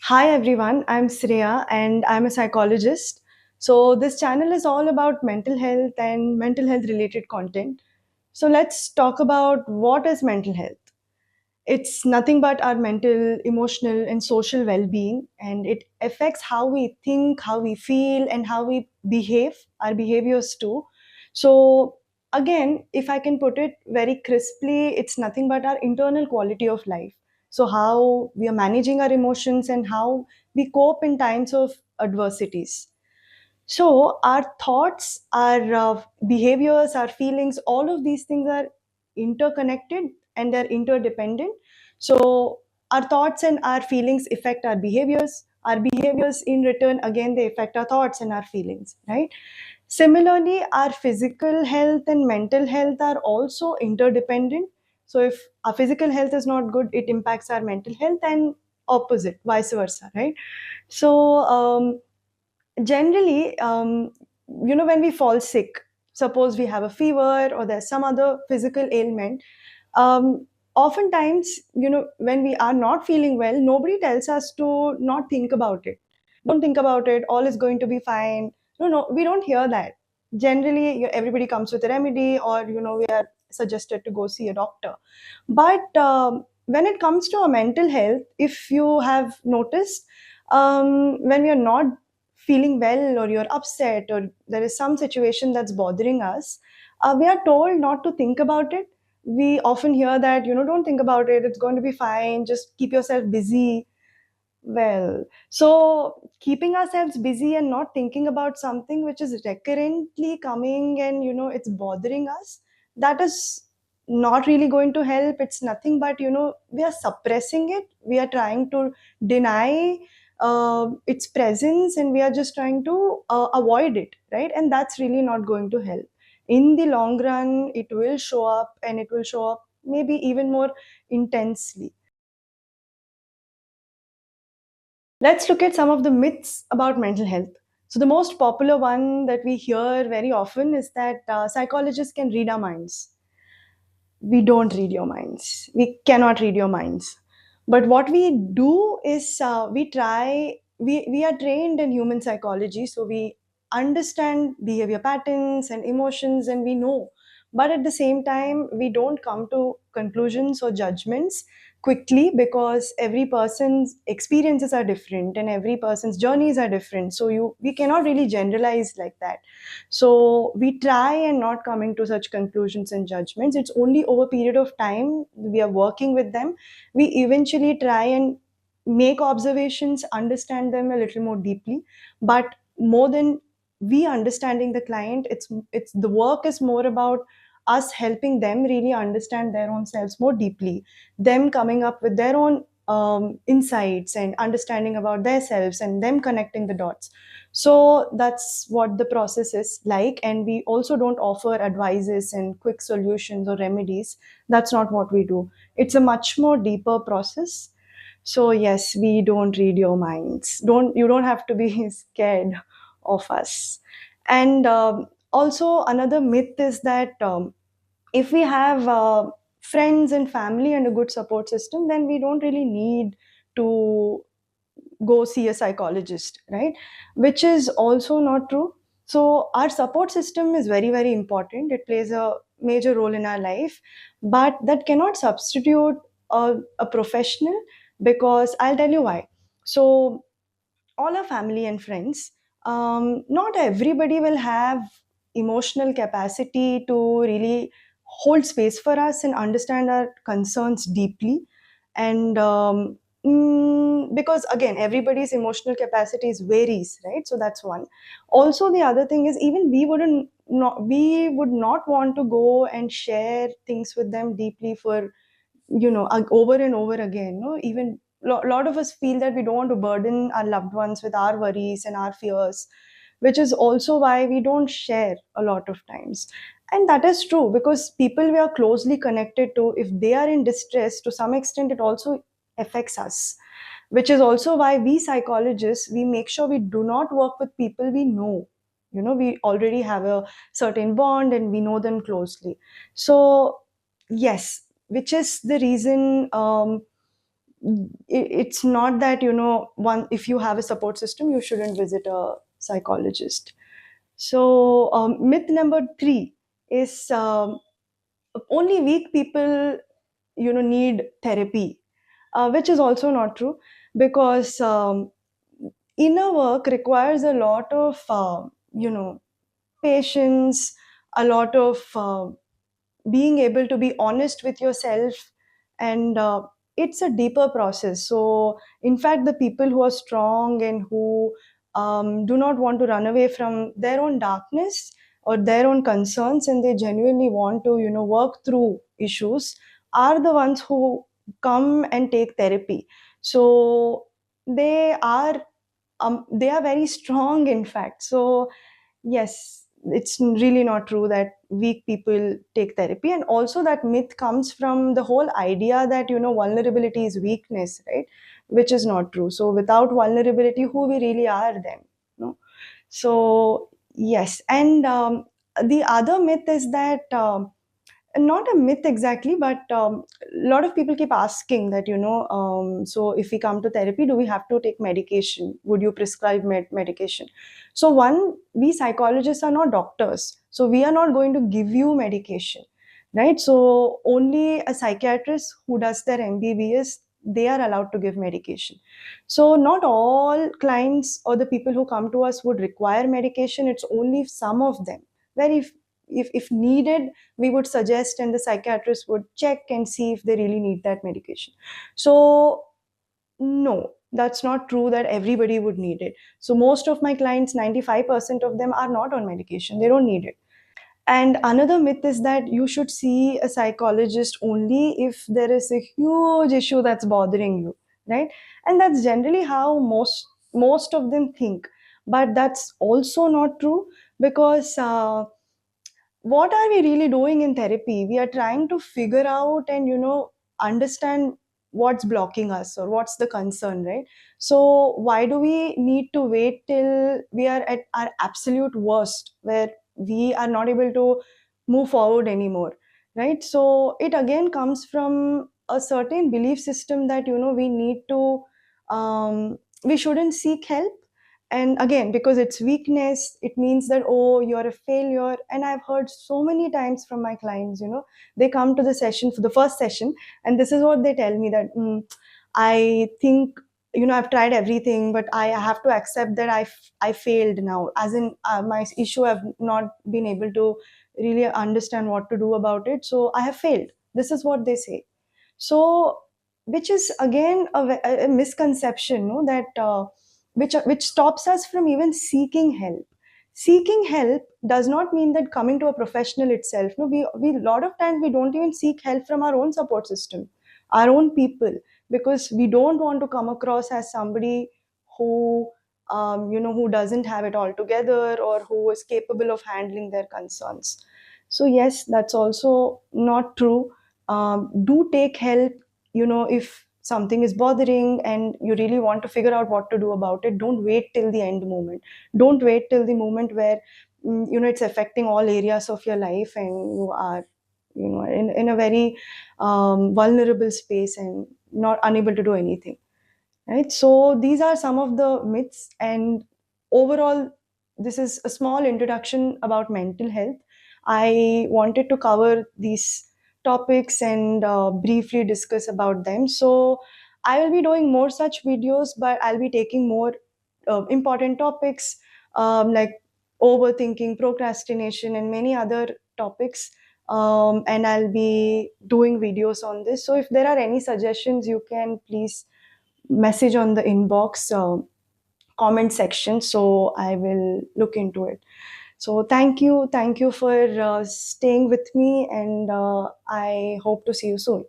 Hi everyone, I'm Sriya and I'm a psychologist. So, this channel is all about mental health and mental health related content. So, let's talk about what is mental health. It's nothing but our mental, emotional, and social well being, and it affects how we think, how we feel, and how we behave, our behaviors too. So, again, if I can put it very crisply, it's nothing but our internal quality of life. So, how we are managing our emotions and how we cope in times of adversities. So, our thoughts, our behaviors, our feelings, all of these things are interconnected and they're interdependent. So, our thoughts and our feelings affect our behaviors. Our behaviors, in return, again, they affect our thoughts and our feelings, right? Similarly, our physical health and mental health are also interdependent. So, if our physical health is not good, it impacts our mental health, and opposite, vice versa, right? So, generally, when we fall sick, suppose we have a fever or there's some other physical ailment, oftentimes, when we are not feeling well, nobody tells us to not think about it. Don't think about it, all is going to be fine. No, we don't hear that. Generally, everybody comes with a remedy, or we are suggested to go see a doctor. But when it comes to our mental health, if you have noticed, when we are not feeling well, or you're upset, or there is some situation that's bothering us, we are told not to think about it. We often hear that, don't think about it, it's going to be fine, just keep yourself busy. Well, so keeping ourselves busy and not thinking about something which is recurrently coming and it's bothering us, that is not really going to help. It's nothing but we are suppressing it. We are trying to deny its presence, and we are just trying to avoid it, right? And that's really not going to help. In the long run, it will show up, and it will show up maybe even more intensely. Let's look at some of the myths about mental health. So, the most popular one that we hear very often is that psychologists can read our minds. We don't read your minds. We cannot read your minds. But what we do is we are trained in human psychology, so we understand behavior patterns and emotions, and we know. But at the same time, we don't come to conclusions or judgments quickly, because every person's experiences are different and every person's journeys are different. So we cannot really generalize like that. So we try and not coming to such conclusions and judgments. It's only over a period of time we are working with them. We eventually try and make observations, understand them a little more deeply. But more than we understanding the client, it's the work is more about us helping them really understand their own selves more deeply, them coming up with their own insights and understanding about their selves, and them connecting the dots. So that's what the process is like. And we also don't offer advices and quick solutions or remedies. That's not what we do. It's a much more deeper process. So yes, we don't read your minds. You don't have to be scared of us. And also, another myth is that if we have friends and family and a good support system, then we don't really need to go see a psychologist, right? Which is also not true. So our support system is very, very important. It plays a major role in our life, but that cannot substitute a professional, because I'll tell you why. So all our family and friends, not everybody will have emotional capacity to really hold space for us and understand our concerns deeply. And because again, everybody's emotional capacities varies, right? So that's one. Also, the other thing is, even we would not want to go and share things with them deeply for over and over again. No, even lot of us feel that we don't want to burden our loved ones with our worries and our fears, which is also why we don't share a lot of times. And that is true, because people we are closely connected to, if they are in distress, to some extent it also affects us. Which is also why we psychologists, we make sure we do not work with people we know. We already have a certain bond and we know them closely. So yes, which is the reason it's not that, one, if you have a support system, you shouldn't visit a psychologist. So myth number 3 is, only weak people need therapy, which is also not true, because inner work requires a lot of patience, a lot of being able to be honest with yourself, and it's a deeper process. So in fact, the people who are strong and who do not want to run away from their own darkness or their own concerns, and they genuinely want to work through issues, are the ones who come and take therapy. So they are they are very strong, in fact. So yes, it's really not true that weak people take therapy. And also, that myth comes from the whole idea that vulnerability is weakness, right? Which is not true. So without vulnerability, who we really are then? No. So yes. And the other myth is that, not a myth exactly, but a lot of people keep asking that, so if we come to therapy, do we have to take medication? Would you prescribe medication? So one, we psychologists are not doctors, so we are not going to give you medication, right? So only a psychiatrist who does their MBBS, they are allowed to give medication. So not all clients or the people who come to us would require medication. It's only some of them. Very, if needed, we would suggest, and the psychiatrist would check and see if they really need that medication. So no, that's not true that everybody would need it. So most of my clients, 95% of them, are not on medication. They don't need it. And another myth is that you should see a psychologist only if there is a huge issue that's bothering you, right? And that's generally how most of them think. But that's also not true, because what are we really doing in therapy? We are trying to figure out and understand what's blocking us or what's the concern, right? So why do we need to wait till we are at our absolute worst, where we are not able to move forward anymore, right? So it again comes from a certain belief system that we need to, we shouldn't seek help. And again, because it's weakness, it means that, oh, you're a failure. And I've heard so many times from my clients, they come to the session, for the first session, and this is what they tell me, that I think, I've tried everything, but I have to accept that I failed now, as in, my issue, I've not been able to really understand what to do about it, so I have failed. This is what they say. So which is again a misconception, no, that which stops us from even seeking help. Seeking help does not mean that coming to a professional itself. No, we a lot of times we don't even seek help from our own support system, our own people, because we don't want to come across as somebody who, who doesn't have it all together, or who is capable of handling their concerns. So yes, that's also not true. Do take help. If something is bothering and you really want to figure out what to do about it, don't wait till the end moment. Don't wait till the moment where it's affecting all areas of your life, and you are in a very vulnerable space and not unable to do anything, right? So these are some of the myths, and overall, this is a small introduction about mental health. I wanted to cover these topics and briefly discuss about them. So I will be doing more such videos, but I'll be taking more important topics, like overthinking, procrastination, and many other topics. And I'll be doing videos on this. So if there are any suggestions, you can please message on the inbox comment section, so I will look into it. So thank you for staying with me, and I hope to see you soon.